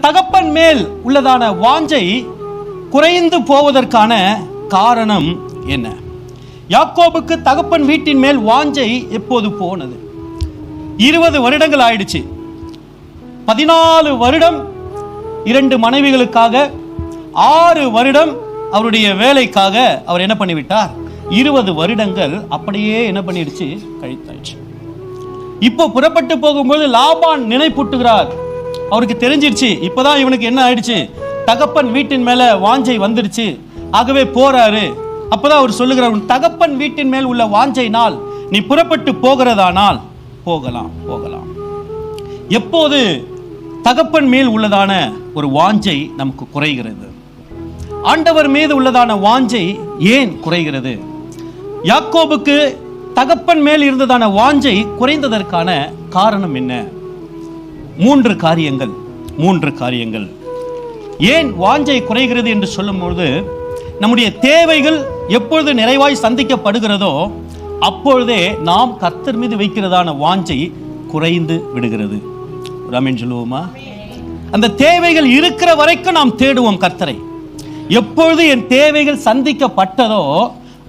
தகப்பன் மேல் உள்ளதான வாஞ்சை குறைந்து போவதற்கான காரணம் என்ன? யாக்கோபுக்கு தகப்பன் வீட்டின் மேல் வாஞ்சை எப்போது போனது? 20 வருடங்கள் ஆயிடுச்சு. 14 வருடம் 2 மனைவிகளுக்காக, 6 வருடம் அவருடைய வேலைக்காக அவர் என்ன பண்ணிவிட்டார்? 20 வருடங்கள் அப்படியே என்ன பண்ணிடுச்சு? கழித்தாயிடுச்சு. இப்போ புறப்பட்டு போகும்போது லாபான் நினைப்பூட்டுகிறார். அவருக்கு தெரிஞ்சிருச்சு, இப்பதான் இவனுக்கு என்ன ஆயிடுச்சு? தகப்பன் வீட்டின் மேல வாஞ்சை வந்துடுச்சு. ஆகவே போறாரு. அப்பதான் அவர் சொல்லுகிறார், உன் தகப்பன் வீட்டின் மேல் உள்ள வாஞ்சைனால் நீ புறப்பட்டு போகிறதானால் போகலாம் போகலாம். எப்போது தகப்பன் மேல் உள்ளதான ஒரு வாஞ்சை நமக்கு குறைகிறது? ஆண்டவர் மீது உள்ளதான வாஞ்சை ஏன் குறைகிறது? யாக்கோபுக்கு தகப்பன் மேல் இருந்ததான வாஞ்சை குறைந்ததற்கான காரணம் என்ன? 3 காரியங்கள். ஏன் வாஞ்சை குறைகிறது என்று சொல்லும்போது, நம்முடைய தேவைகள் எப்பொழுது நிறைவாய் சந்திக்கப்படுகிறதோ அப்பொழுதே நாம் கர்த்தர் மீது வைக்கிறதான வாஞ்சை குறைந்து விடுகிறது. ஆமென் சொல்லுவோமா? அந்த தேவைகள் இருக்கிற வரைக்கும் நாம் தேடுவோம் கர்த்தரை. எப்பொழுது என் தேவைகள் சந்திக்கப்பட்டதோ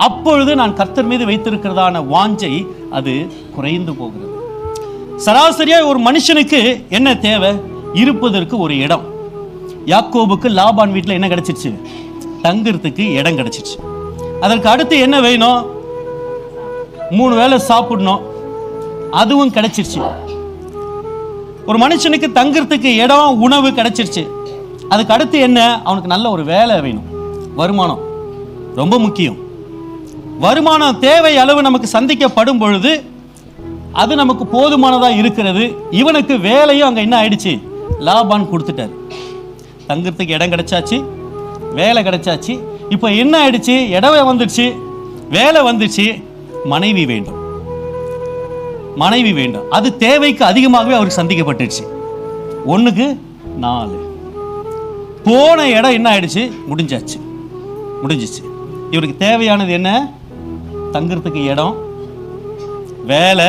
அப்பொழுது நான் கர்த்தர் மீது வைத்திருக்கிறதான வாஞ்சை அது குறைந்து போகிறது. சராசரியா ஒரு மனுஷனுக்கு என்ன தேவை? இருப்பதற்கு ஒரு இடம். யாக்கோபுக்கு லாபான் வீட்டில் என்ன கிடைச்சிருச்சு? தங்கிறதுக்கு இடம் கிடைச்சிருச்சு. அதற்கு அடுத்து என்ன வேணும்? 3 வேளை சாப்பிடணும், அதுவும் கிடைச்சிருச்சு. ஒரு மனுஷனுக்கு தங்கிறதுக்கு இடம், உணவு கிடைச்சிருச்சு. அதுக்கு அடுத்து என்ன? அவனுக்கு நல்ல ஒரு வேலை வேணும். வருமானம் ரொம்ப முக்கியம். வருமானம் தேவை அளவு நமக்கு சந்திக்கப்படும் பொழுது அது நமக்கு போதுமானதா இருக்கிறது. இவனுக்கு வேலையும் அங்க என்ன ஆயிடுச்சு? லாபான் கொடுத்துட்டாரு. தங்கிறதுக்கு இடம் கிடைச்சாச்சு, வேலை கிடைச்சாச்சு. இப்போ என்ன ஆயிடுச்சு? இடம் வந்துடுச்சு, வேலை வந்துடுச்சு, மனைவி வேண்டும். அது தேவைக்கு அதிகமாகவே அவருக்கு சந்திக்கப்பட்டுச்சு. 1க்கு 4 போன இடம் என்ன ஆயிடுச்சு? முடிஞ்சிச்சு. இவருக்கு தேவையானது என்ன? தங்கிறதுக்கு இடம், வேலை,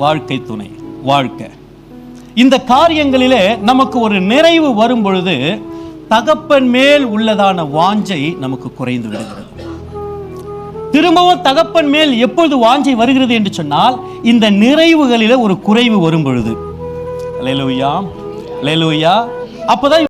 வாழ்க்கை துணை, வாழ்க்கை. இந்த காரியங்களிலே நமக்கு ஒரு நிறைவு வரும் பொழுது தகப்பன் மேல் உள்ளதான வாஞ்சை நமக்கு குறைந்து விடுகிறது. திரும்பவும் தகப்பன் மேல் எப்பொழுது வாஞ்சை வருகிறது என்று சொன்னால், இந்த நிறைவுகளிலே ஒரு குறைவு வரும் பொழுது. அல்லேலூயா, அல்லேலூயா. அப்பதான்